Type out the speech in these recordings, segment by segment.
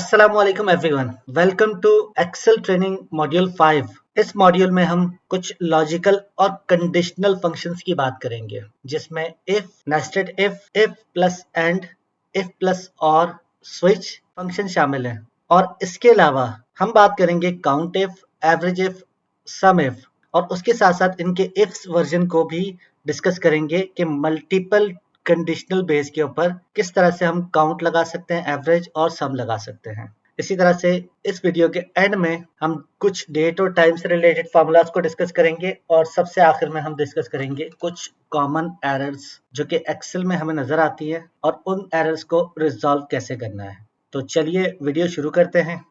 अस्सलामुअलैकुम everyone, welcome to Excel training module 5। इस module में हम कुछ लॉजिकल और कंडीशनल फंक्शंस की बात करेंगे, जिसमें if, nested if plus and, if plus और, स्विच फंक्शन शामिल हैं। और इसके अलावा हम बात करेंगे count if, average if, sum if, और उसके साथ साथ इनके इफ्स वर्जन को भी डिस्कस करेंगे कि मल्टीपल कंडीशनल बेस के ऊपर किस तरह से हम काउंट लगा सकते हैं, एवरेज और सम लगा सकते हैं। इसी तरह से इस वीडियो के एंड में हम कुछ डेट और टाइम से रिलेटेड फार्मूलाज को डिस्कस करेंगे और सबसे आखिर में हम डिस्कस करेंगे कुछ कॉमन एरर्स जो कि एक्सेल में हमें नजर आती है और उन एरर्स को रिजॉल्व कैसे करना है। तो चलिए वीडियो शुरू करते हैं।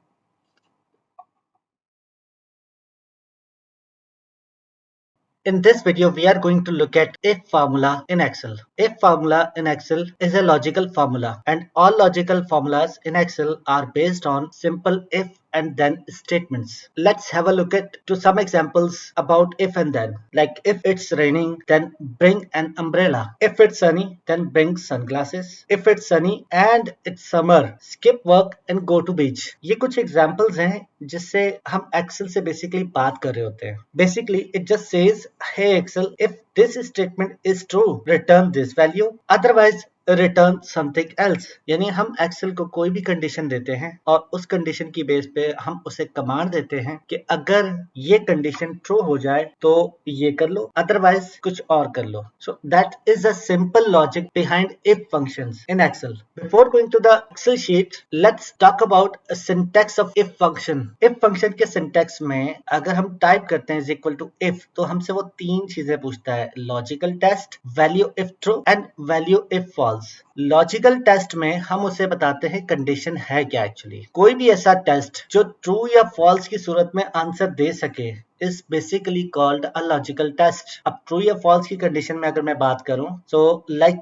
In this video, we are going to look at if formula in Excel. If formula in Excel is a logical formula, and all logical formulas in Excel are based on simple if and then statements. Let's have a look at to some examples about if and then. Like if it's raining, then bring an umbrella. If it's sunny, then bring sunglasses. If it's sunny and it's summer, skip work and go to beach. ये कुछ examples हैं जिससे हम Excel से basically बात कर रहे होते हैं. Basically, it just says, hey Excel, if this statement is true, return this value. Otherwise, return something else. यानी हम एक्सेल को कोई भी कंडीशन देते हैं और उस कंडीशन की बेस पे हम उसे कमांड देते हैं कि अगर ये कंडीशन ट्रू हो जाए तो ये कर लो, अदरवाइज कुछ और कर लो। So that is a simple logic behind if functions in Excel. Before going to the Excel sheet, let's talk about syntax of if function. If function के सिंटैक्स में अगर हम टाइप करते हैं इज इक्वल टू इफ, तो हमसे वो तीन चीजें पूछता है: logical test, value if true and value if false. Logical test में हम उसे बताते हैं कंडीशन है क्या। एक्चुअली कोई भी ऐसा टेस्ट जो ट्रू या फॉल्स की सूरत में आंसर दे सके is basically called a logical test। अब ट्रू या फॉल्स की कंडीशन में अगर मैं बात करूं तो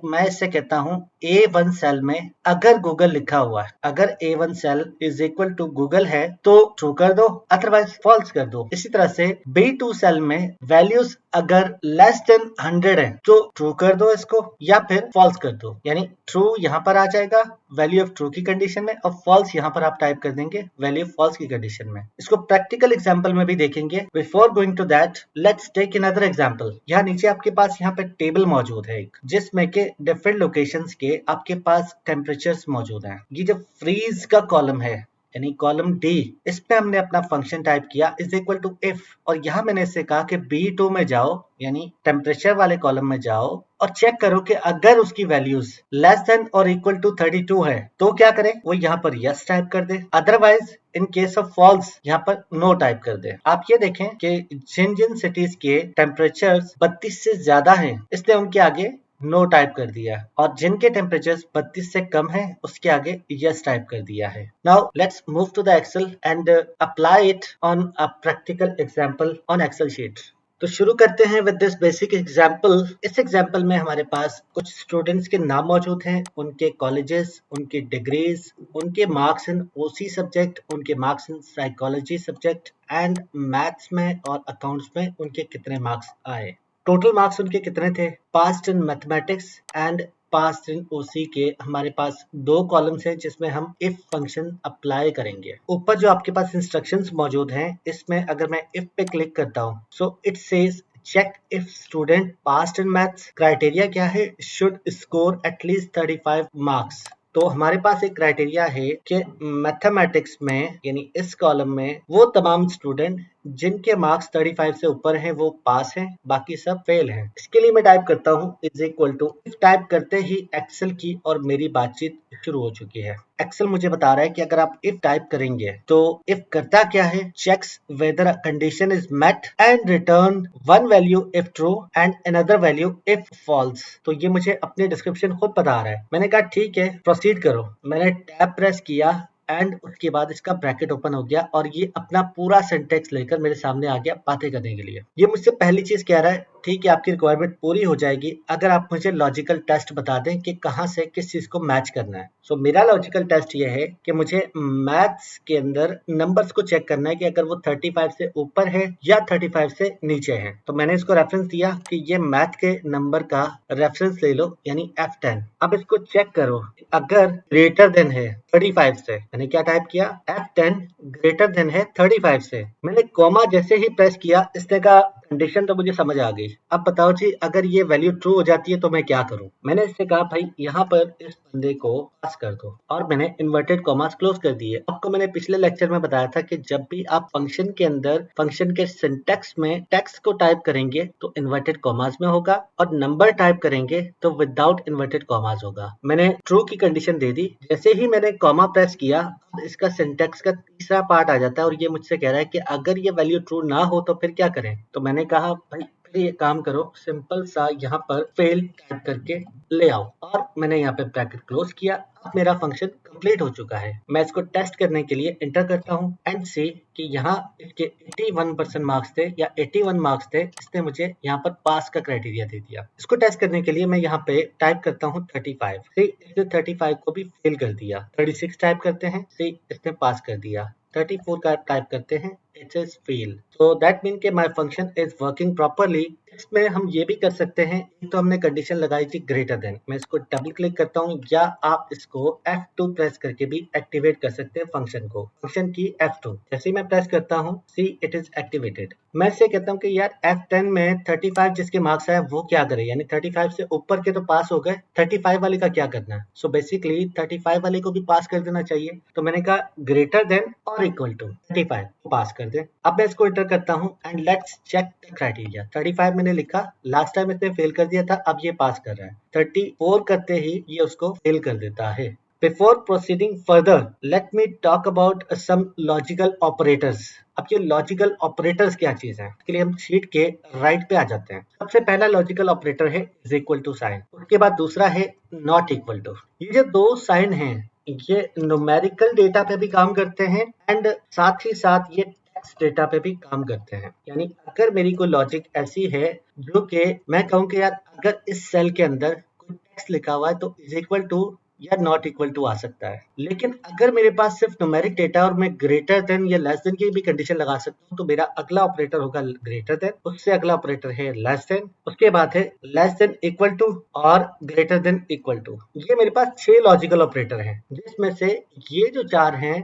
मैं इससे कहता हूं A1 सेल में अगर गूगल लिखा हुआ है, अगर A1 cell is equal to Google है तो ट्रू कर दो, अदरवाइज फॉल्स कर दो। इसी तरह से B2 सेल में वैल्यूज अगर लेस देन 100 है तो ट्रू कर दो इसको या फिर फॉल्स कर दो। यानी ट्रू यहाँ पर आ जाएगा वैल्यू ऑफ ट्रू की कंडीशन में और फॉल्स यहाँ पर आप टाइप कर देंगे वैल्यू ऑफ फॉल्स की कंडीशन में। इसको प्रैक्टिकल एग्जांपल में भी देखेंगे। Before going to that, let's take another example. यहाँ नीचे आपके पास यहाँ पे टेबल मौजूद है एक, जिसमें के डिफरेंट लोकेशंस के आपके पास टेम्परेचर्स मौजूद हैं। ये जो फ्रीज का कॉलम है यानी कॉलम डी, इस पे हमने अपना फंक्शन टाइप किया इज इक्वल टू इफ, और यहाँ मैंने इससे कहा कि B2 में जाओ यानी टेम्परेचर वाले कॉलम में जाओ और चेक करो कि अगर उसकी वैल्यूज लेस देन और इक्वल टू 32 है तो क्या करें, वो यहाँ पर यस टाइप कर दे, otherwise in case of false यहाँ पर नो टाइप कर दे। आप ये देखें कि जिन जिन सिटीज के टेम्परेचर 32 से ज्यादा हैं, इसने उनके आगे नो टाइप कर दिया, और जिनके टेम्परेचर 32 से कम है उसके आगे यस टाइप कर दिया है। Now let's move to the Excel and apply it on a practical example on Excel sheet. तो शुरू करते हैं विद दिस बेसिक एग्जांपल। इस एग्जांपल में हमारे पास कुछ स्टूडेंट्स के नाम मौजूद हैं, उनके कॉलेजेस, उनकी डिग्रीज, उनके मार्क्स इन ओसी सब्जेक्ट, उनके marks in psychology subject and maths में और अकाउंट्स में उनके कितने मार्क्स आए। टोटल मार्क्स उनके कितने थे। Passed in mathematics and passed in OC के हमारे पास दो कॉलम्स हैं जिसमें हम इफ फंक्शन अप्लाई करेंगे। ऊपर जो आपके पास इंस्ट्रक्शंस मौजूद हैं, इसमें अगर मैं इफ पे क्लिक करता हूं, so it says check if student passed in maths. Criteria क्या है, शुड स्कोर एटलीस्ट 35 मार्क्स। तो हमारे पास एक क्राइटेरिया है कि मैथमेटिक्स में यानी इस कॉलम में वो तमाम स्टूडेंट जिनके मार्क्स 35 से ऊपर हैं वो पास हैं, बाकी सब फेल हैं। इसके लिए मैं टाइप करता हूँ इज इक्वल टू, टाइप करते ही एक्सेल की और मेरी बातचीत शुरू हो चुकी है। एक्सेल मुझे बता रहा है कि अगर आप इफ टाइप करेंगे तो इफ करता क्या है, checks whether condition is met and return one value if true and another value if false. तो ये मुझे अपने डिस्क्रिप्शन खुद बता रहा है। मैंने कहा ठीक है प्रोसीड करो। मैंने टैब प्रेस किया एंड उसके बाद इसका ब्रैकेट ओपन हो गया और ये अपना पूरा सिंटेक्स लेकर मेरे सामने आ गया बातें करने के लिए। ये मुझसे पहली चीज कह रहा है ठीक है, आपकी रिक्वायरमेंट पूरी हो जाएगी अगर आप मुझे लॉजिकल टेस्ट बता दें कि कहाँ से किस चीज को मैच करना है। सो मेरा लॉजिकल टेस्ट ये है कि मुझे मैथ्स के अंदर नंबर्स को चेक करना है कि अगर वो 35 से ऊपर है या 35 से नीचे है। तो मैंने इसको रेफरेंस दिया कि ये मैथ के नंबर का रेफरेंस ले लो, यानी F10। अब इसको चेक करो, अगर ग्रेटर देन है 35 से, मैंने क्या टाइप किया, F10 ग्रेटर देन है 35 से। मैंने कॉमा जैसे ही प्रेस किया, इसने कहा कंडीशन तो मुझे समझ आ गई, अब बताओ जी अगर ये वैल्यू ट्रू हो जाती है तो मैं क्या करूं। मैंने इससे कहा भाई यहाँ पर इस बंदे को पास कर दो, और मैंने इन्वर्टेड कॉमास क्लोज कर दिए। आपको मैंने पिछले लेक्चर में बताया था कि जब भी आप फंक्शन के अंदर फंक्शन के सिंटैक्स में टेक्स्ट को टाइप करेंगे तो इन्वर्टेड कॉमास में होगा, और नंबर टाइप करेंगे तो विदाउट इन्वर्टेड कॉमास होगा। मैंने ट्रू की कंडीशन दे दी। जैसे ही मैंने कॉमा प्रेस किया, अब इसका सिंटैक्स का तीसरा पार्ट आ जाता है, और ये मुझसे कह रहा है कि अगर ये वैल्यू ट्रू ना हो तो फिर क्या करें। तो मैंने कहा भाई फिर ये काम करो, सिंपल सा यहाँ पर फेल टाइप करके ले आओ, और मैंने यहाँ पे ब्रैकेट क्लोज किया। अब मेरा फंक्शन कंप्लीट हो चुका है। मैं इसको टेस्ट करने के लिए एंटर करता हूँ एंड सी कि यहाँ इसके 81% मार्क्स थे या 81 मार्क्स थे, इसने मुझे यहाँ पर पास का क्राइटेरिया दे दिया। इसको टेस्ट करने के लिए मैं यहाँ पे टाइप करता हूँ 35, सी इसने 35 को भी फेल कर दिया। 36 टाइप करते हैं, सी इसने पास कर दिया। 34 का टाइप करते हैं, it is fail. So that mean के my function is working properly. इसमें हम ये भी कर सकते हैं, एक तो हमने कंडीशन लगाई थी ग्रेटर देन, मैं इसको डबल क्लिक करता हूँ, या आप इसको F2 प्रेस करके भी एक्टिवेट कर सकते हैं फंक्शन को, फंक्शन की F2। जैसे ही मैं प्रेस करता हूँ, सी इट इज एक्टिवेटेड। मैं इससे कहता हूँ कि यार F10 में 35 जिसके मार्क्स आए वो क्या करे, यानी 35 से ऊपर के तो पास हो गए, 35 वाले का क्या करना है। सो बेसिकली 35 वाले को भी पास कर देना चाहिए। तो मैंने कहा ग्रेटर देन और इक्वल टू 35 पास कर दे। अब मैं इसको एंटर करता हूँ and let's check the criteria. 35 मैंने लिखा, लास्ट टाइम इसने फेल कर दिया था, अब ये पास कर रहा है। 34 करते ही ये उसको फेल कर देता है। Before proceeding further, let me talk about some logical operators. अब ये लॉजिकल ऑपरेटर्स क्या चीज है, इसके लिए हम शीट के राइट पे आ जाते हैं। सबसे पहला लॉजिकल ऑपरेटर है इज इक्वल टू साइन, उसके बाद दूसरा है नॉट इक्वल टू। ये जो दो साइन हैं ये न्यूमेरिकल डेटा पे भी काम करते हैं एंड साथ ही साथ ये टेक्स्ट डेटा पे भी काम करते हैं। यानी अगर मेरी कोई लॉजिक ऐसी है जो कि मैं कहूँ कि यार अगर इस सेल के अंदर कोई टेक्स्ट लिखा हुआ है तो इज इक्वल टू या नॉट इक्वल टू आ सकता है, लेकिन अगर मेरे पास सिर्फ न्यूमेरिक डेटा और मैं ग्रेटर देन या लेस देन की भी कंडीशन लगा सकता हूँ तो मेरा अगला ऑपरेटर होगा ग्रेटर देन, उससे अगला ऑपरेटर है लेस देन, उसके बाद है लेस देन इक्वल टू और ग्रेटर देन इक्वल टू। ये मेरे पास 6 लॉजिकल ऑपरेटर हैं, जिसमें से ये जो 4 हैं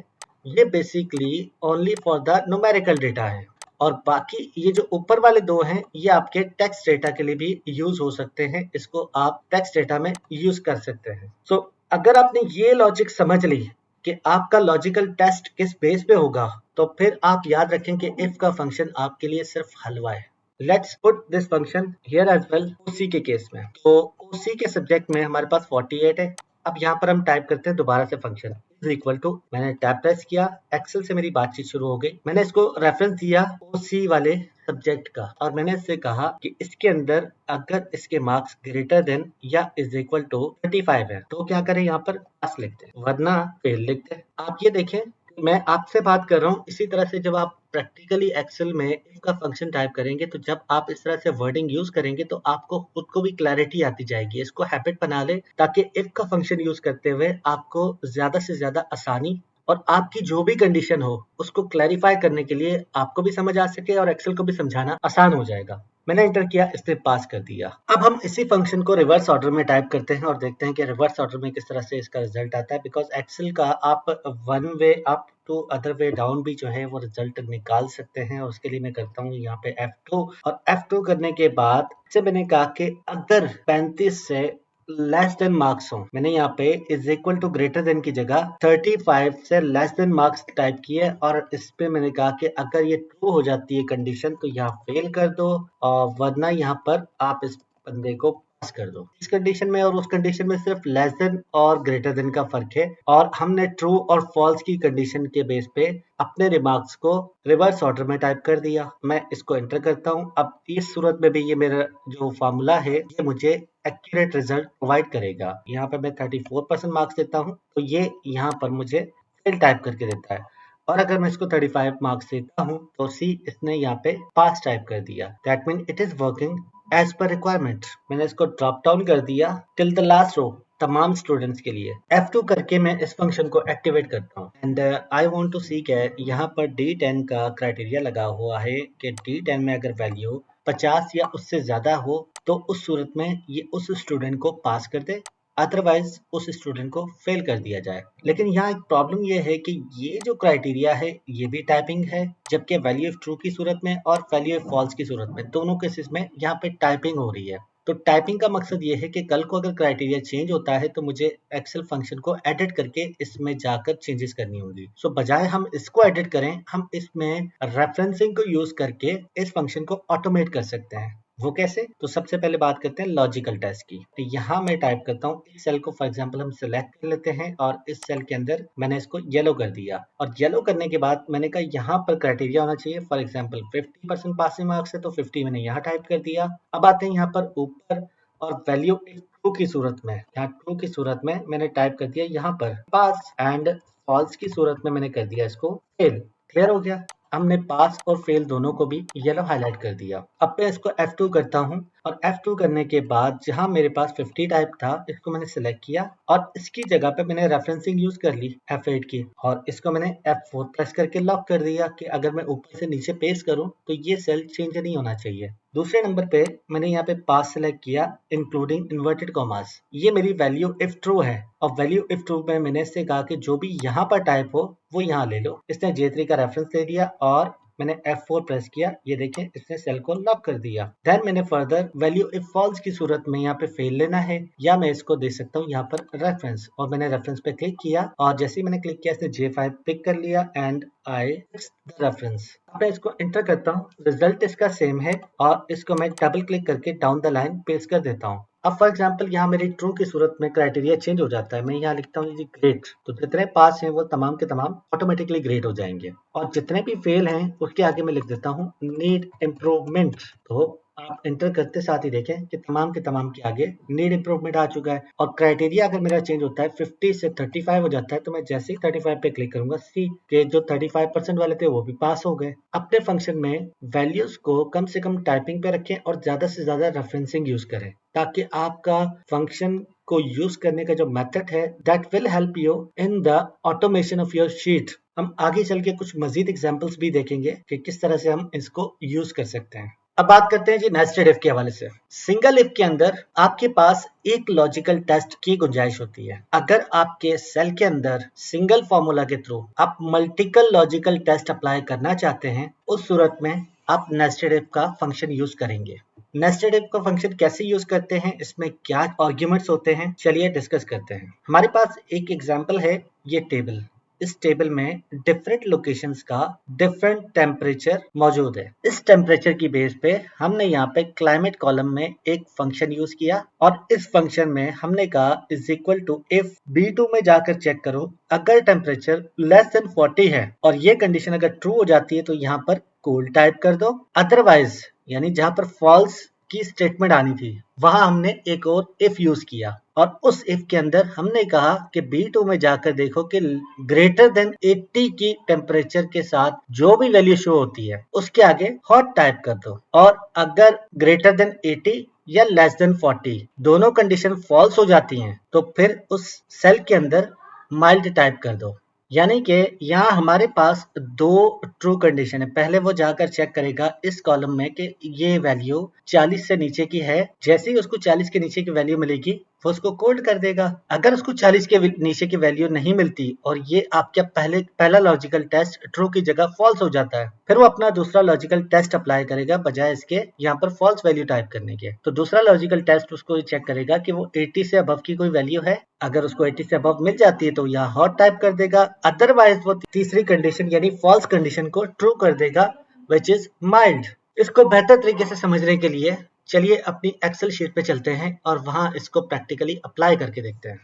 ये basically only for the numerical data है, और बाकी ये जो ऊपर वाले दो हैं ये आपके टेक्स्ट डेटा के लिए भी यूज हो सकते हैं। इसको आप टेक्स्ट डेटा में यूज कर सकते हैं। सो अगर आपने ये लॉजिक समझ ली कि आपका लॉजिकल टेस्ट किस बेस पे होगा, तो फिर आप याद रखें कि इफ का फंक्शन आपके लिए सिर्फ हलवा है। Let's put this function here as well OC के केस में। तो ओसी के सब्जेक्ट में हमारे पास 48 है। अब यहाँ पर हम टाइप करते हैं दोबारा से फंक्शन इज इक्वल टू, मैंने टैब प्रेस किया, एक्सेल से मेरी बातचीत शुरू हो गई। मैंने इसको रेफरेंस दिया ओसी वाले सब्जेक्ट का, और मैंने इससे कहा कि इसके अंदर अगर इसके मार्क्स ग्रेटर देन या इज इक्वल टू 35 है तो क्या करें, यहाँ पर पास लिखते हैं वरना फेल लिखते हैं। आप ये देखें मैं आपसे बात कर रहा हूँ, इसी तरह से जब आप प्रैक्टिकली एक्सेल में इफ का फंक्शन टाइप करेंगे तो जब आप इस तरह से वर्डिंग यूज करेंगे तो आपको खुद को भी क्लैरिटी आती जाएगी। इसको हैबिट बना ले ताकि इफ का फंक्शन यूज करते हुए आपको ज्यादा से ज्यादा आसानी और आपकी जो भी कंडीशन हो उसको क्लैरिफाई करने के लिए आपको भी समझ आ सके और एक्सेल को भी समझाना आसान हो जाएगा। मैंने एंटर किया, इसने पास कर दिया। अब हम इसी फंक्शन को रिवर्स ऑर्डर में टाइप करते हैं और देखते हैं कि रिवर्स ऑर्डर में किस तरह से इसका रिजल्ट आता है। बिकॉज एक्सेल का आप one way up to other way down भी जो है वो रिजल्ट निकाल सकते हैं, और उसके लिए मैं करता हूँ यहाँ पे F2, और F2 करने के बाद से मैंने कहा कि अगर 35 से लेस देन मार्क्स हो, मैंने यहाँ पे is equal to greater than की जगह 35 से लेस देन मार्क्स टाइप किए, और इस पे मैंने कहा कि अगर ये ट्रू हो जाती है कंडीशन तो यहाँ फेल कर दो, और वरना यहाँ पर आप इस बंदे को पास कर दो। इस कंडीशन में और उस कंडीशन में सिर्फ लेस देन और ग्रेटर देन का फर्क है, और हमने ट्रू और फॉल्स की कंडीशन के बेस पे अपने रिमार्क्स को रिवर्स ऑर्डर में टाइप कर दिया। मैं इसको एंटर करता हूँ। अब इस सूरत में भी ये मेरा जो फॉर्मूला है ये मुझे एक्यूरेट रिजल्ट प्रोवाइड करेगा। यहाँ पे मैं 34% मार्क्स देता हूँ तो ये यहाँ पर मुझे फेल टाइप करके देता है, और अगर मैं इसको 35 मार्क्स देता हूँ तो सी इसने यहाँ पे पास टाइप कर दिया। That mean it is working as per requirement मैंने इसको ड्रॉप डाउन कर दिया टिल द लास्ट रो तमाम स्टूडेंट्स के लिए। F2 करके मैं इस फंक्शन को एक्टिवेट करता हूँ एंड आई वांट टू सी कि यहाँ पर D10 का क्राइटेरिया लगा हुआ है कि D10 में अगर वैल्यू 50 या उससे ज्यादा हो तो उस सूरत में ये उस स्टूडेंट को पास कर दे, अदरवाइज उस स्टूडेंट को फेल कर दिया जाए। लेकिन यहाँ एक प्रॉब्लम ये है कि ये जो क्राइटेरिया है ये भी टाइपिंग है, जबकि वैल्यू ऑफ ट्रू की सूरत में और वैल्यू ऑफ फॉल्स की सूरत में दोनों केसेस में यहाँ पे टाइपिंग हो रही है। तो टाइपिंग का मकसद ये है कि कल को अगर क्राइटेरिया चेंज होता है तो मुझे एक्सेल फंक्शन को एडिट करके इसमें जाकर चेंजेस करनी होंगी। सो बजाय हम इसको एडिट करें, हम इसमें रेफरेंसिंग को यूज करके इस फंक्शन को ऑटोमेट कर सकते हैं। वो कैसे? तो सबसे पहले बात करते हैं लॉजिकल टेस्ट की। तो यहाँ मैं टाइप करता हूँ इस सेल को फॉर एग्जांपल हम सिलेक्ट कर लेते हैं और इस सेल के अंदर मैंने इसको येलो कर दिया और येलो करने के बाद मैंने कहा यहाँ पर क्राइटेरिया होना चाहिए फॉर एग्जांपल 50% पासिंग मार्क्स है तो 50 मैंने यहाँ टाइप कर दिया। अब आते हैं यहाँ पर ऊपर और वैल्यू ट्रू की सूरत में, यहाँ ट्रू की सूरत में मैंने टाइप कर दिया यहाँ पर पास एंड फॉल्स की सूरत में मैंने कर दिया इसको फेल। क्लियर हो गया? हमने पास और फेल दोनों को भी येलो हाईलाइट कर दिया। अब मैं इसको F2 करता हूँ और F2 करने के बाद जहां मेरे पास 50 टाइप था इसको मैंने सिलेक्ट किया और इसकी जगह पे मैंने रेफरेंसिंग यूज कर ली F8 की और इसको मैंने F4 प्रेस करके लॉक कर दिया कि अगर मैं ऊपर से नीचे पेस्ट करूं तो ये सेल चेंज नहीं होना चाहिए। दूसरे नंबर पे मैंने यहाँ पे पास सिलेक्ट किया इंक्लूडिंग इन्वर्टेड कॉमास। ये मेरी वैल्यू इफ ट्रू है और वैल्यू इफ ट्रू में मैंने इससे कहा कि जो भी यहाँ पर टाइप हो वो यहाँ ले लो। इसने J3 का रेफरेंस ले लिया और मैंने F4 प्रेस किया, ये देखें इसने सेल को लॉक कर दिया। देन मैंने फर्दर वैल्यू इफ फॉल्स की सूरत में यहाँ पे फेल लेना है या मैं इसको दे सकता हूँ यहाँ पर रेफरेंस और मैंने रेफरेंस पे क्लिक किया और जैसे ही मैंने क्लिक किया इसने J5 पिक कर लिया एंड आई द रेफरेंस। अब मैं इसको एंटर करता हूँ, रिजल्ट इसका सेम है और इसको मैं डबल क्लिक करके डाउन द लाइन पेस्ट कर देता हूँ। अब फॉर एग्जांपल यहाँ मेरी ट्रू की सूरत में क्राइटेरिया चेंज हो जाता है। मैं यहाँ लिखता हूँ जी ग्रेट, तो जितने पास हैं वो तमाम के तमाम ऑटोमेटिकली ग्रेट हो जाएंगे और जितने भी फेल हैं उसके आगे मैं लिख देता हूँ नीड इम्प्रूवमेंट। तो आप एंटर करते साथ ही देखें कि तमाम के तमाम के आगे नीड इम्प्रूवमेंट आ चुका है और क्राइटेरिया अगर मेरा चेंज होता है 50 से 35 हो जाता है तो मैं जैसे ही 35 पे क्लिक करूंगा सी के जो 35% वाले थे वो भी पास हो गए। अपने फंक्शन में वैल्यूज को कम से कम टाइपिंग पे रखें और ज्यादा से ज्यादा रेफरेंसिंग यूज करें ताकि आपका फंक्शन को यूज करने का जो मेथड है that will help you in the automation of your sheet. हम आगे चल के कुछ मजीद एग्जांपल्स भी देखेंगे कि किस तरह से हम इसको यूज कर सकते हैं। अब बात करते हैं जी नेस्टेड इफ के हवाले से। सिंगल इफ के अंदर आपके पास एक लॉजिकल टेस्ट की गुंजाइश होती है। अगर आपके सेल के अंदर सिंगल फॉर्मूला के थ्रू आप मल्टीपल लॉजिकल टेस्ट अप्लाई करना चाहते हैं उस सूरत में आप नेस्टेड इफ का फंक्शन यूज करेंगे। नेस्टेड इफ का फंक्शन कैसे यूज करते हैं, इसमें क्या आर्ग्यूमेंट्स होते हैं, चलिए डिस्कस करते हैं। हमारे पास एक एग्जांपल है ये टेबल। इस टेबल में डिफरेंट लोकेशंस का डिफरेंट टेम्परेचर मौजूद है। इस टेम्परेचर की बेस पे हमने यहाँ पे क्लाइमेट कॉलम में एक फंक्शन यूज किया और इस फंक्शन में हमने कहा is equal to if B2 में जाकर चेक करो अगर टेम्परेचर लेस देन 40 है और ये कंडीशन अगर ट्रू हो जाती है तो यहाँ पर कूल टाइप कर दो, अदरवाइज यानी जहां पर फॉल्स की स्टेटमेंट आनी थी वहां हमने एक और इफ यूज किया और उस इफ के अंदर हमने कहा कि B2 में जाकर देखो कि ग्रेटर देन 80 की टेम्परेचर के साथ जो भी वैल्यू शो होती है उसके आगे हॉट टाइप कर दो और अगर ग्रेटर देन 80 या लेस देन 40 दोनों कंडीशन फॉल्स हो जाती हैं तो फिर उस सेल के अंदर माइल्ड टाइप कर दो। यानी कि यहाँ हमारे पास दो ट्रू कंडीशन है। पहले वो जाकर चेक करेगा इस कॉलम में कि ये वैल्यू 40 से नीचे की है, जैसे ही उसको 40 के नीचे की वैल्यू मिलेगी वो उसको कोल्ड कर देगा। अगर उसको 40 के नीचे की वैल्यू नहीं मिलती और ये आपका पहला लॉजिकल टेस्ट ट्रू की जगह फॉल्स हो जाता है फिर वो अपना दूसरा लॉजिकल टेस्ट अप्लाई करेगा बजाय इसके यहाँ पर फॉल्स वैल्यू टाइप करने के। तो दूसरा लॉजिकल टेस्ट उसको चेक करेगा कि वो 80 से अबव की कोई वैल्यू है। अगर उसको 80 से अबव मिल जाती है तो यहाँ हॉट टाइप कर देगा, अदरवाइज वो तीसरी कंडीशन यानी फॉल्स कंडीशन को ट्रू कर देगा विच इज माइल्ड। इसको बेहतर तरीके से समझने के लिए चलिए अपनी एक्सेल शीट पे चलते हैं और वहां इसको प्रैक्टिकली अप्लाई करके देखते हैं।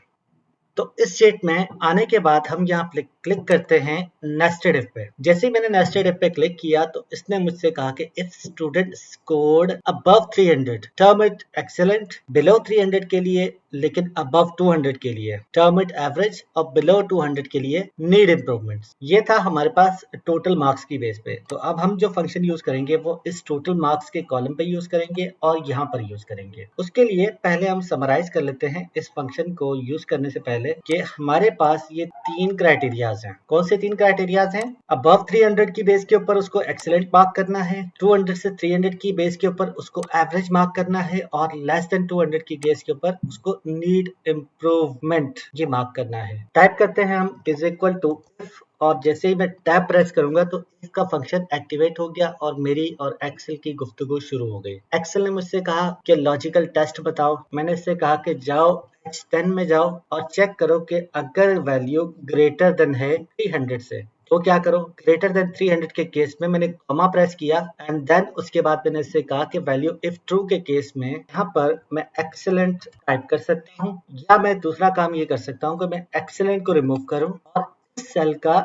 तो इस शीट में आने के बाद हम यहाँ क्लिक करते हैं नेस्टेड इफ पे। जैसे ही मैंने नेस्टेड इफ पे क्लिक किया तो इसने मुझसे कहा कि if student scored above 300 term it excellent, below 300 के लिए लेकिन अबव 200 के लिए टर्म इट एवरेज और बिलो 200 के लिए नीड इम्प्रूवमेंट्स। ये था हमारे पास टोटल मार्क्स की बेस पे। तो अब हम जो फंक्शन यूज करेंगे वो इस टोटल मार्क्स के कॉलम पे यूज करेंगे और यहाँ पर यूज करेंगे। उसके लिए पहले हम समराइज कर लेते हैं इस फंक्शन को यूज करने से पहले कि हमारे पास ये 3 क्राइटेरियाज हैं। कौन से 3 क्राइटेरियाज हैं? अबव 300 की बेस के ऊपर उसको एक्सीलेंट मार्क करना है, 200 से 300 की बेस के ऊपर उसको एवरेज मार्क करना है और लेस देन 200 की बेस के ऊपर उसको नीड इम्प्रूवमेंट ये मार्क करना है। टाइप करते हैं हम इज इक्वल टू इफ और जैसे ही मैं टैब प्रेस करूंगा तो इसका फंक्शन एक्टिवेट हो गया और मेरी और एक्सेल की गुफ्तगू शुरू हो गई। एक्सेल ने मुझसे कहा कि लॉजिकल टेस्ट बताओ। मैंने इससे कहा कि जाओ H10 में जाओ और चेक करो कि अगर वैल्यू ग्रेटर देन है 300 से तो क्या करो। ग्रेटर देन 300 के केस में मैंने कॉमा प्रेस किया एंड देन उसके बाद मैंने इससे कहा कि वैल्यू इफ ट्रू के केस में यहाँ पर मैं एक्सीलेंट टाइप कर सकता हूँ या मैं दूसरा काम ये कर सकता हूँ कि मैं एक्सीलेंट को रिमूव करूँ और इस सेल का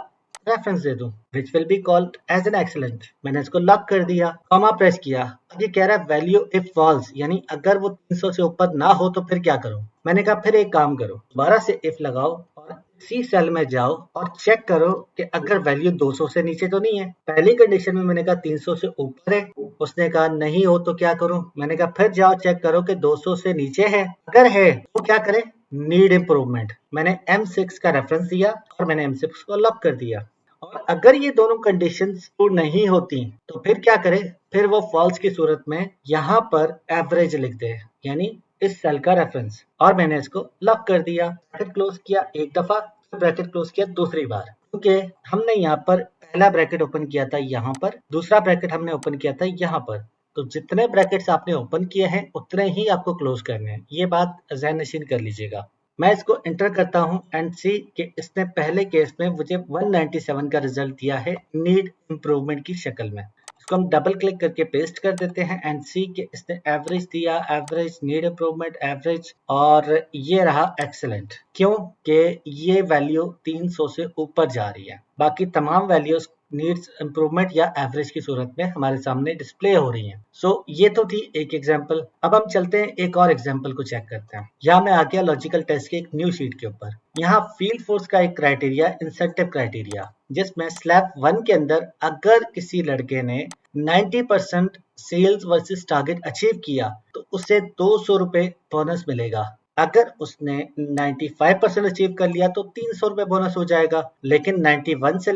रेफरेंस दे दूं which will be called as an excellent। मैंने इसको लॉक कर दिया, कॉमा प्रेस किया। अब ये कह रहा है वैल्यू इफ फॉल्स, यानी अगर वो 300 से ऊपर ना हो तो फिर क्या करूं। मैंने कहा फिर एक काम करो, दोबारा से इफ लगाओ और इसी सेल में जाओ और चेक करो कि अगर वैल्यू 200 से नीचे तो नहीं है। पहली कंडीशन में मैंने कहा 300 से ऊपर है, उसने कहा नहीं हो तो क्या करूं। मैंने कहा फिर जाओ चेक करो कि 200 से नीचे है, अगर है तो क्या करें, नीड इम्प्रूवमेंट। मैंने M6 का रेफरेंस दिया और मैंने M6 को लॉक कर दिया। और अगर ये दोनों कंडीशंस ट्रू नहीं होती तो फिर क्या करें, फिर वो फॉल्स की सूरत में यहाँ पर एवरेज लिख दे, यानी इस सेल का रेफरेंस। और मैंने इसको लॉक कर दिया, ब्रैकेट क्लोज किया एक दफा, ब्रैकेट क्लोज किया दूसरी बार, क्योंकि हमने यहाँ पर पहला ब्रैकेट ओपन किया था यहाँ पर, दूसरा ब्रैकेट हमने ओपन किया था यहाँ पर। तो जितने ब्रैकेट्स आपने ओपन किए हैं उतने ही आपको क्लोज करने हैं, ये बात ज़हन नशीन कर लीजिएगा। मैं इसको एंटर करता हूं एंड सी कि इसने पहले केस में मुझे 197 का रिजल्ट दिया है नीड इम्प्रूवमेंट की शक्ल में। इसको हम डबल क्लिक करके पेस्ट कर देते हैं एंड सी कि इसने एवरेज दिया, एवरेज, नीड इम्प्रूवमेंट, एवरेज और ये रहा एक्सीलेंट। क्यों कि ये वैल्यू 300 से ऊपर जा रही है, बाकी तमाम वैल्यूज नीड्स इम्प्रूवमेंट या एवरेज की सूरत में हमारे सामने डिस्प्ले हो रही हैं। सो ये तो थी एक एग्जांपल। अब हम चलते हैं एक और एग्जांपल को चेक करते हैं। यहाँ मैं आ गया लॉजिकल टेस्ट के एक न्यू शीट के ऊपर। यहाँ फील्ड फोर्स का एक क्राइटेरिया, इंसेंटिव क्राइटेरिया, जिसमें स्लैब 1 के अंदर अगर किसी लड़के ने 90% सेल्स वर्सेस टारगेट अचीव किया तो उसे 200 रुपए बोनस मिलेगा। अगर उसने 95% अचीव कर लिया तो 300 रुपए बोनस हो जाएगा, लेकिन 90 से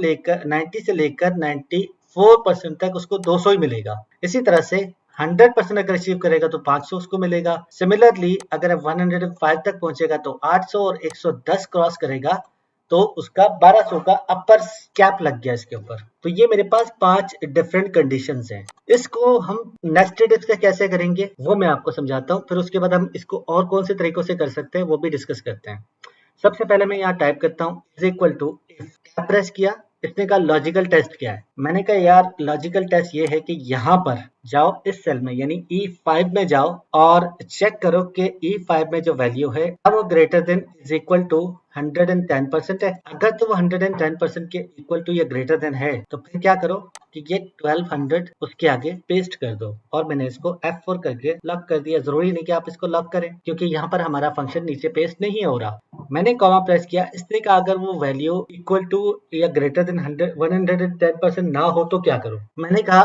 लेकर 94% तक उसको 200 ही मिलेगा। इसी तरह से 100% अगर अचीव करेगा तो 500 उसको मिलेगा। सिमिलरली अगर 105 तक पहुंचेगा तो 800 और 110 क्रॉस करेगा तो उसका 1200 का अपर कैप लग गया इसके ऊपर। तो ये मेरे पास 5 डिफरेंट कंडीशंस हैं। इसको हम नेस्टेड इफ से कैसे करेंगे वो मैं आपको समझाता हूँ, फिर उसके बाद हम इसको और कौन से तरीकों से कर सकते हैं वो भी डिस्कस करते हैं। सबसे पहले मैं यहाँ टाइप करता हूँ is equal to if, press किया। इसने कहा लॉजिकल टेस्ट क्या है। मैंने कहा यार लॉजिकल टेस्ट ये है कि यहाँ पर जाओ इस सेल में यानी E5 में जाओ और चेक करो कि E5 में जो वैल्यू है अब वो greater than is equal to 110% है। अगर तो वो 110% के इक्वल टू या ग्रेटर देन है तो फिर क्या करो कि ये 1200 उसके आगे पेस्ट कर दो और मैंने इसको F4 करके लॉक कर दिया। जरूरी नहीं कि आप इसको लॉक करें क्योंकि यहाँ पर हमारा फंक्शन नीचे पेस्ट नहीं हो रहा। मैंने कॉमा प्रेस किया। इसने कहा अगर वो वैल्यू इक्वल टू या ग्रेटर देन 110% ना हो तो क्या करो। मैंने कहा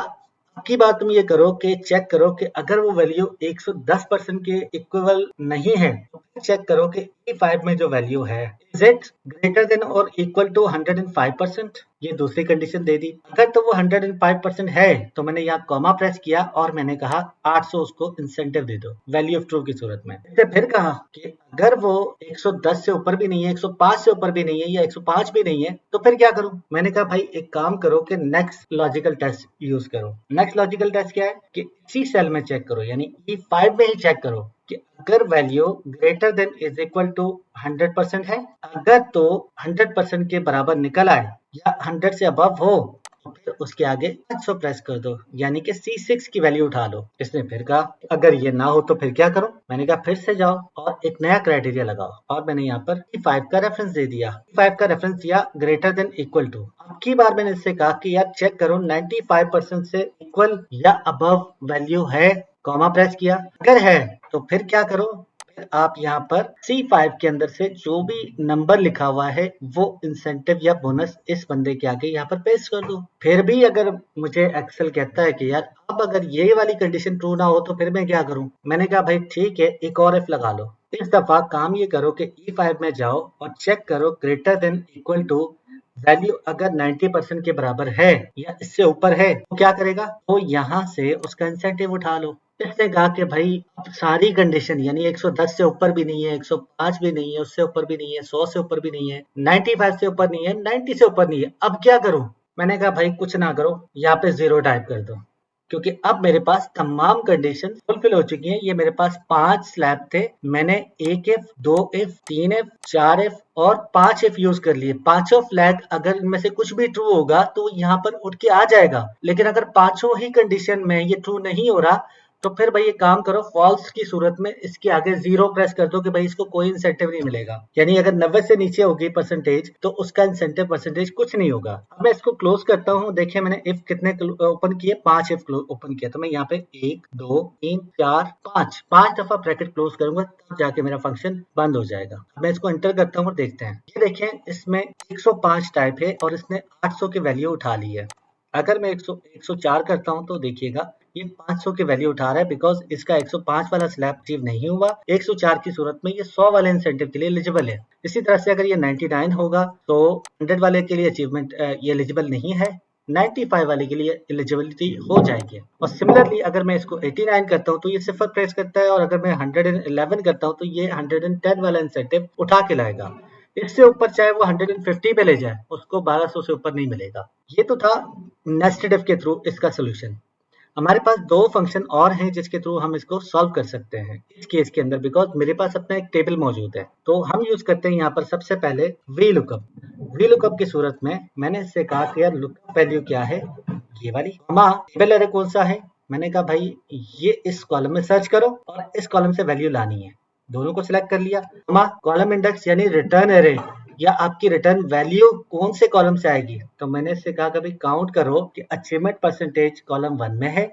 अब की बात तुम ये करो कि चेक करो कि अगर वो वैल्यू 110% के इक्वल नहीं है तो चेक करो कि E5 में जो वैल्यू है इज इट ग्रेटर देन और इक्वल टू 105%। ये दूसरी कंडीशन दे दी। अगर तो वो 105% है तो मैंने यहाँ कॉमा प्रेस किया और मैंने कहा 800 उसको इंसेंटिव दे दो वैल्यू ऑफ ट्रू की सूरत में। इससे फिर कहा कि अगर वो 110 से ऊपर भी नहीं है, 105 से ऊपर भी नहीं है या 105 भी नहीं है तो फिर क्या करूं। मैंने कहा भाई एक काम करो कि नेक्स्ट लॉजिकल टेस्ट यूज करो। नेक्स्ट लॉजिकल टेस्ट क्या है कि इसी सेल में चेक करो यानी E5 में ही चेक करो कि अगर value greater than is equal to 100% है, अगर तो 100% के बराबर निकल आए या 100 से अबव हो फिर उसके आगे 500 प्रेस कर दो, यानी कि C6 की वैल्यू उठा लो। इसने फिर कहा अगर ये ना हो तो फिर क्या करो? मैंने कहा फिर से जाओ और एक नया क्राइटेरिया लगाओ, और मैंने यहाँ पर E5 का रेफरेंस दे दिया। E5 का रेफरेंस दिया ग्रेटर देन इक्वल टू। अब की बार मैंने इससे कहा कि यार चेक करो 95% से इक्वल या अबव वैल्यू है, कॉमा प्रेस किया। अगर है तो फिर क्या करो? फिर आप यहाँ पर C5 के अंदर से जो भी नंबर लिखा हुआ है वो इंसेंटिव या बोनस इस बंदे के आगे यहाँ पर पेस्ट कर दो। फिर भी अगर मुझे एक्सेल कहता है कि यार अब अगर ये वाली कंडीशन ट्रू ना हो तो फिर मैं क्या करूं? मैंने कहा भाई ठीक है, एक और एफ लगा लो। इस दफा काम ये करो कि E5 में जाओ और चेक करो greater than equal to value अगर 90% के बराबर है या इससे ऊपर है तो क्या करेगा? तो यहाँ से उसका इंसेंटिव उठा लो। इसने कहा कि भाई अब सारी कंडीशन यानी 110 से ऊपर भी नहीं है, 105 भी नहीं है, उससे ऊपर भी नहीं है, 100 से ऊपर भी नहीं है, 95 से ऊपर नहीं है, 90 से ऊपर नहीं है, अब क्या करूं? मैंने कहा भाई कुछ ना करो, यहाँ पे 0 टाइप कर दो, क्योंकि अब मेरे पास तमाम कंडीशन फुलफिल हो चुकी हैं। ये मेरे पास 5 स्लैब थे, मैंने 1F 2F 3F 4F और 5F यूज कर लिए। पांचों फ्लैग अगर इनमें से कुछ भी ट्रू होगा तो यहाँ पर उठ के आ जाएगा, लेकिन अगर पांचों ही कंडीशन में ये ट्रू नहीं हो रहा तो फिर भाई ये काम करो, फॉल्स की सूरत में इसके आगे 0 प्रेस कर दो कि भाई इसको कोई इंसेंटिव नहीं मिलेगा। यानी अगर 90 से नीचे होगी परसेंटेज तो उसका इंसेंटिव परसेंटेज कुछ नहीं होगा। अब मैं इसको क्लोज करता हूँ। देखिए मैंने इफ कितने ओपन किए? 5 इफ ओपन किया। तो मैं यहाँ पे 1 2 3 4 5 दफा ब्रैकेट क्लोज करूंगा, तब जाके मेरा फंक्शन बंद हो जाएगा। मैं इसको एंटर करता हूँ और देखते हैं। ये देखें इसमें 105 टाइप है और इसने 800 की वैल्यू उठा ली है। अगर मैं 104 करता हूं तो देखिएगा ये 500 की वैल्यू उठा रहा है, बिकॉज इसका 105 वाला स्लैब अचीव नहीं हुआ। 104 की सूरत में ये 100 वाले इंसेंटिव के लिए एलिजिबल है। इसी तरह से अगर ये 99 होगा तो 100 वाले के लिए अचीवमेंट ये एलिजिबल नहीं है, 95 वाले के लिए एलिजिबिलिटी हो जाएगी। और सिमिलरली अगर मैं इसको 89 करता हूं तो ये सिफर प्रेस करता है, और अगर मैं 111 करता हूं तो ये 110 वाला इंसेंटिव उठा के लाएगा। इससे ऊपर चाहे वो 150 पे ले जाए, उसको 1200 से ऊपर नहीं मिलेगा। ये तो था नेस्टेड इफ के थ्रू इसका सोल्यूशन। हमारे पास दो फंक्शन और हैं जिसके थ्रू हम इसको सॉल्व कर सकते हैं इस केस के अंदर, बिकॉज मेरे पास अपना एक टेबल मौजूद है। तो हम यूज करते हैं यहाँ पर सबसे पहले वी लुकअप। वी लुकअप की सूरत में मैंने इससे कहा कि यार लुकअप वैल्यू क्या है, ये वाली, टेबल एरे कौन सा है? मैंने कहा भाई ये इस कॉलम में सर्च करो और इस कॉलम से वैल्यू लानी है। दोनों को सिलेक्ट कर लिया। कॉलम इंडेक्स यानी रिटर्न एरे या आपकी रिटर्न वैल्यू कौन से कॉलम से आएगी? तो मैंने इससे कहा कभी काउंट करो कि अचीवमेंट परसेंटेज कॉलम 1 में है,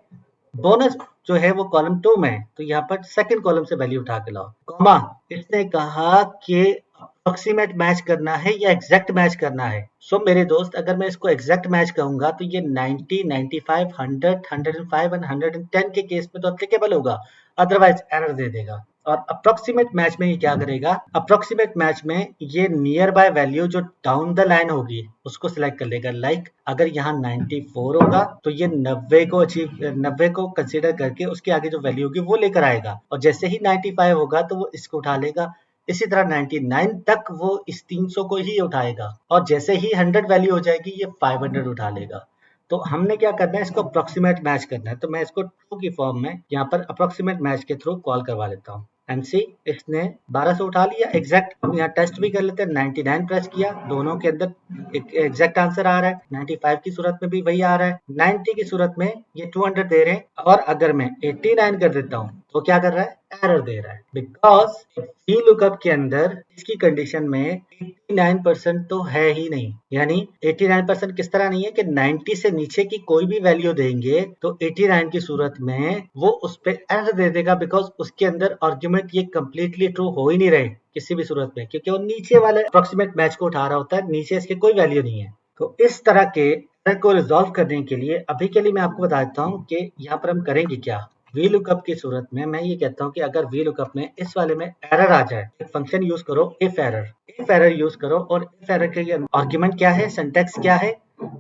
बोनस जो है वो कॉलम 2 में है, तो यहाँ पर सेकंड कॉलम से वैल्यू उठा के लाओ। कॉमा इसने कहा कि अप्रोक्सीमेट मैच करना है या एग्जैक्ट मैच करना है। सो मेरे दोस्त अगर मैं इसको एग्जैक्ट मैच कहूंगा तो ये 90 95 100 105 और 110 के केस में तो एप्लीकेबल होगा, अदरवाइज एरर दे देगा। और अप्रोक्सीमेट मैच में ये क्या करेगा? अप्रोक्सीमेट मैच में ये नियर बाय वैल्यू जो डाउन द लाइन होगी उसको सिलेक्ट कर लेगा। लाइक अगर यहाँ 94 होगा तो ये 90 को कंसीडर करके उसके आगे जो वैल्यू होगी वो लेकर आएगा, और जैसे ही 95 होगा तो वो इसको उठा लेगा। इसी तरह 99 तक वो इस 300 को ही उठाएगा, और जैसे ही 100 वैल्यू हो जाएगी ये 500 उठा लेगा। तो हमने क्या करना है, इसको अप्रोक्सीमेट मैच करना है। तो मैं इसको ट्रू की फॉर्म में यहाँ पर अप्रोक्सीमेट मैच के थ्रू कॉल करवा लेता हूँ। एमसी इसने 1200 उठा लिया। एग्जैक्ट हम यहाँ टेस्ट भी कर लेते हैं। 99 प्रेस किया, दोनों के अंदर एक एग्जैक्ट आंसर आ रहा है। 95 की सूरत में भी वही आ रहा है, 90 की सूरत में ये 200 दे रहे हैं, और अगर मैं 89 कर देता हूँ तो क्या कर रहा है? एरर दे रहा है, बिकॉज वी लुकअप के अंदर इसकी कंडीशन में 89% तो है ही नहीं। यानी 89% किस तरह नहीं है कि 90 से नीचे की कोई भी वैल्यू देंगे तो 89 की सूरत में वो उस पे एरर दे देगा, बिकॉज उसके अंदर आर्गुमेंट ये कंप्लीटली ट्रू हो ही नहीं रहे किसी भी सूरत में, क्योंकि वो नीचे वाले अप्रोक्सीमेट मैच को उठा रहा होता है, नीचे इसके कोई वैल्यू नहीं है। तो इस तरह के एरर को रिजॉल्व करने के लिए अभी के लिए मैं आपको बता देता हूँ कि यहाँ पर हम करेंगे क्या। वी लुकअप की सूरत में मैं ये कहता हूँ कि अगर वी लुकअप में इस वाले में एरर आ जाए, एक फंक्शन यूज करो इफ एरर यूज करो, और इफ एरर के आर्गुमेंट क्या है, सिंटैक्स क्या है,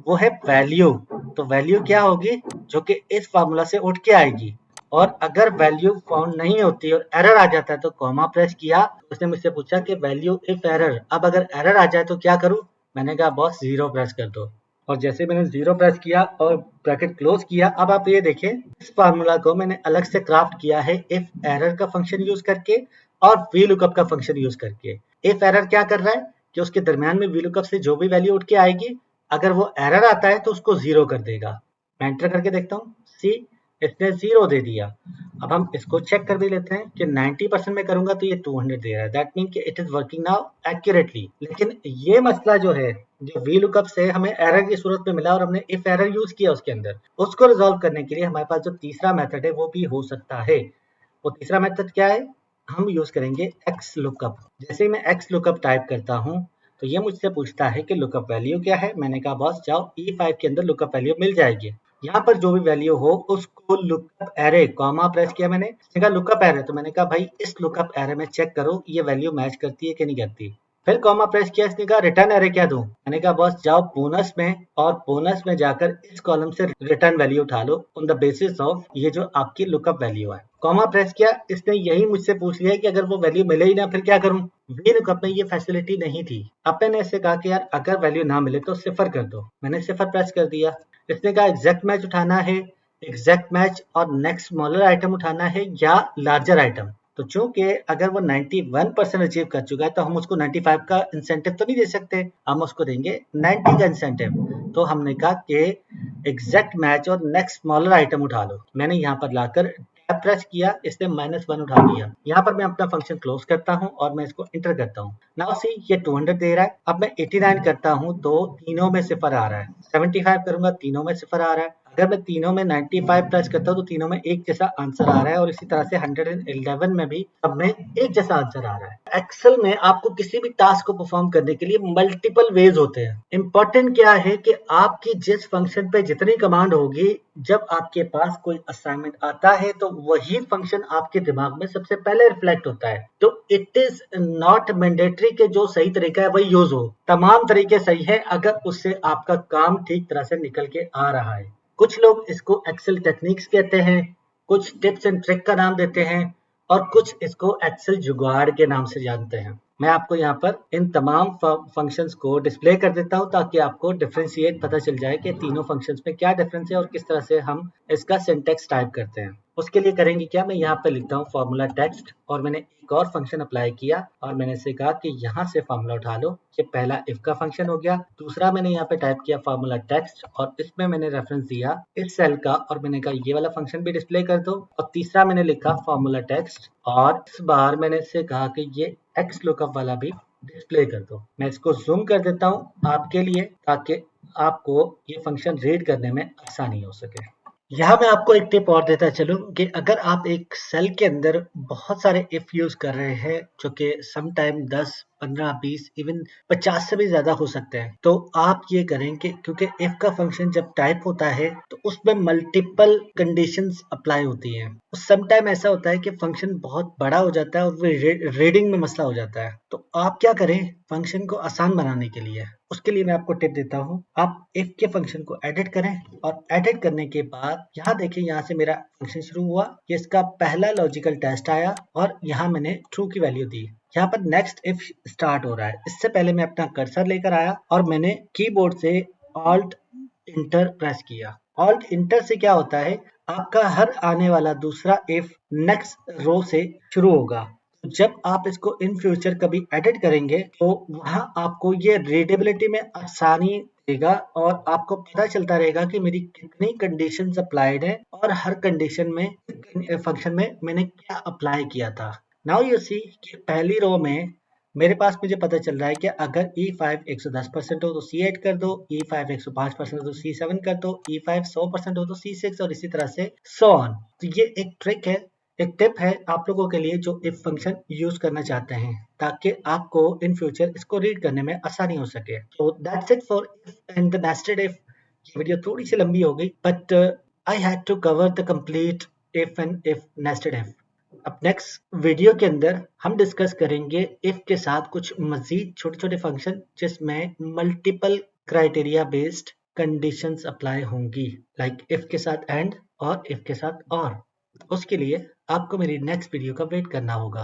वो है वैल्यू। तो वैल्यू क्या होगी? जो कि इस फार्मूला से उठ के आएगी। और अगर वैल्यू फाउंड नहीं होती और एरर आ जाता है तो कॉमा प्रेस किया। उसने मुझसे पूछा कि वैल्यू इफ एरर, अब अगर एरर आ जाए तो क्या करूं? मैंने कहा बॉस 0 प्रेस कर दो, और जैसे मैंने 0 प्रेस किया और ब्रैकेट क्लोज किया, अब आप ये देखें इस फार्मूला को मैंने अलग से क्राफ्ट किया है इफ एरर का फंक्शन यूज करके और वी लुकअप का फंक्शन यूज करके। इफ एरर क्या कर रहा है कि उसके दरमियान में वी लुकअप से जो भी वैल्यू उठ के आएगी अगर वो एरर आता है तो उसको 0 कर देगा। मैं एंटर करके देखता हूँ, सी इसने 0 दे दिया। अब हम इसको चेक कर भी लेते हैं कि 90% में करूंगा तो ये 200 दे रहा है, दैट मीन कि it is working now accurately. लेकिन ये मसला जो है, जो वी लुकअप से हमें एरर की सूरत में मिला और हमने इफ एरर यूज किया उसके अंदर, उसको रिजॉल्व करने के लिए हमारे पास जो तीसरा मेथड है वो भी हो सकता है। वो तीसरा मेथड क्या है, हम यूज करेंगे एक्स लुकअप। जैसे ही मैं एक्स लुकअप टाइप करता हूँ तो ये मुझसे पूछता है कि लुकअप वैल्यू क्या है। मैंने कहा बॉस जाओ E5 के अंदर लुकअप वैल्यू मिल जाएगी। यहाँ पर जो भी वैल्यू हो उसको लुकअप एरे कॉमा प्रेस किया मैंने कहा लुकअप एरे, तो मैंने कहा भाई इस लुकअप एरे में चेक करो ये वैल्यू मैच करती है कि नहीं करती। फिर कॉमा प्रेस किया, इसने कहा रिटर्न एरे क्या दूं। मैंने कहा बॉस जाओ बोनस में और बोनस में जाकर इस कॉलम से रिटर्न वैल्यू उठा लो ऑन द बेसिस ऑफ ये जो आपकी लुकअप वैल्यू है। कॉमा प्रेस किया, इसने यही मुझसे पूछ लिया कि अगर वो वैल्यू मिले ही ना फिर क्या करूं। वी लुकअप में ये फैसिलिटी नहीं थी। अब मैंने इससे कहा कि यार अगर वैल्यू ना मिले तो सिफर कर दो। मैंने सिफर प्रेस कर दिया। इसने कहा एग्जैक्ट मैच उठाना है, एग्जैक्ट मैच और नेक्स्ट स्मॉलर आइटम उठाना है या लार्जर आइटम। तो चूंकि अगर वो 91% अचीव कर चुका है तो हम उसको 95 का इंसेंटिव तो नहीं दे सकते, हम उसको देंगे 90 का इंसेंटिव। तो हमने कहा कि एग्जैक्ट मैच और नेक्स्ट स्मॉलर आइटम उठा लो। मैंने यहाँ पर लाकर टैब प्रेस किया, इसने -1 उठा दिया। यहाँ पर मैं अपना फंक्शन क्लोज करता हूँ और मैं इसको इंटर करता हूँ। नाउ सी ये 200 दे रहा है। अब मैं 89 करता हूँ तो तीनों में सिफर आ रहा है। 75 करूंगा तीनों में सिफर आ रहा है। अगर मैं तीनों में 95 प्रेस करता हूँ तो तीनों में एक जैसा आंसर आ रहा है और इसी तरह से 111 में भी सब में एक जैसा आंसर आ रहा है। एक्सेल में आपको किसी भी टास्क को परफॉर्म करने के लिए मल्टीपल वेज होते हैं। इंपॉर्टेंट क्या है कि आपकी जिस फंक्शन पे जितनी कमांड होगी, जब आपके पास कोई असाइनमेंट आता है तो वही फंक्शन आपके दिमाग में सबसे पहले रिफ्लेक्ट होता है। तो इट इज नॉट मैंडेटरी कि जो सही तरीका है वही यूज हो। तमाम तरीके सही है अगर उससे आपका काम ठीक तरह से निकल के आ रहा है। कुछ लोग इसको एक्सेल टेक्निक्स कहते हैं, कुछ टिप्स एंड ट्रिक का नाम देते हैं और कुछ इसको एक्सेल जुगाड़ के नाम से जानते हैं। मैं आपको यहाँ पर इन तमाम फंक्शंस को डिस्प्ले कर देता हूँ ताकि आपको डिफरेंशिएट पता चल जाए कि तीनों फंक्शंस में क्या डिफरेंस है और किस तरह से हम इसका सिंटैक्स टाइप करते हैं। उसके लिए करेंगे क्या, मैं यहाँ पे लिखता हूँ फॉर्मूला टेक्स्ट और मैंने एक और फंक्शन अप्लाई किया और मैंने इसे कहा कि यहाँ से फॉर्मूला उठा लो। ये पहला इफ का फंक्शन हो गया। दूसरा मैंने यहाँ पे टाइप किया फॉर्मूला टेक्स्ट और इसमें मैंने रेफरेंस दिया इस सेल का और मैंने कहा ये वाला फंक्शन भी डिस्प्ले कर दो। और तीसरा मैंने लिखा फॉर्मूला टेक्स्ट और इस बार मैंने इससे कहा कि ये एक्स लुकअप वाला भी डिस्प्ले कर दो। मैं इसको जूम कर देता हूँ आपके लिए ताकि आपको ये फंक्शन रीड करने में आसानी हो सके। यहाँ मैं आपको एक टिप और देता चलूं कि अगर आप एक सेल के अंदर बहुत सारे इफ यूज कर रहे हैं जो कि सम टाइम 10, 15, 20 इवन 50 से भी ज्यादा हो सकते हैं, तो आप ये करें कि क्योंकि इफ का फंक्शन जब टाइप होता है तो उसमें मल्टीपल कंडीशंस अप्लाई होती हैं। सम टाइम ऐसा होता है कि फंक्शन बहुत बड़ा हो जाता है और रीडिंग में मसला हो जाता है। तो आप क्या करें फंक्शन को आसान बनाने के लिए, उसके लिए मैं आपको टिप देता हूँ। आप इफ के फंक्शन को एडिट करें और एडिट करने के बाद यहाँ देखिए, यहाँ से मेरा फंक्शन शुरू हुआ, ये इसका पहला लॉजिकल टेस्ट आया और यहाँ मैंने ट्रू की वैल्यू दी। यहाँ पर नेक्स्ट इफ स्टार्ट हो रहा है। इससे पहले मैं अपना कर्सर लेकर आया और मैंने कीबोर्ड से ऑल्ट इंटर प्रेस किया। ऑल्ट इंटर से क्या होता है, आपका हर आने वाला दूसरा इफ नेक्स्ट रो से शुरू होगा। जब आप इसको इन फ्यूचर कभी एडिट करेंगे तो वहां आपको ये रीडेबिलिटी में आसानी देगा और आपको पता चलता रहेगा कि मेरी कितनी कंडीशंस अप्लाइड है और हर कंडीशन में फंक्शन में मैंने क्या अप्लाई किया था। नाउ यू सी कि पहली रो में मेरे पास मुझे पता चल रहा है कि अगर E5 110% हो तो C8 कर दो, E5 105% हो तो C7 कर दो, E5 100% हो तो C6 और इसी तरह से सो ऑन। तो ये एक ट्रिक है, एक टिप है आप लोगों के लिए जो इफ फंक्शन यूज करना चाहते हैं ताकि आपको इन फ्यूचर इसको रीड करने में आसानी हो सके। तो that's it for if and the nested if. ये वीडियो थोड़ी सी लंबी हो गई but I had to cover the complete if and if nested if. अब नेक्स्ट वीडियो के अंदर हम डिस्कस करेंगे इफ के साथ कुछ मजीद छोटे छोटे फंक्शन जिसमें multiple criteria based conditions apply होंगी, लाइक इफ के साथ एंड और इफ के साथ और। उसके लिए आपको मेरी नेक्स्ट वीडियो का वेट करना होगा।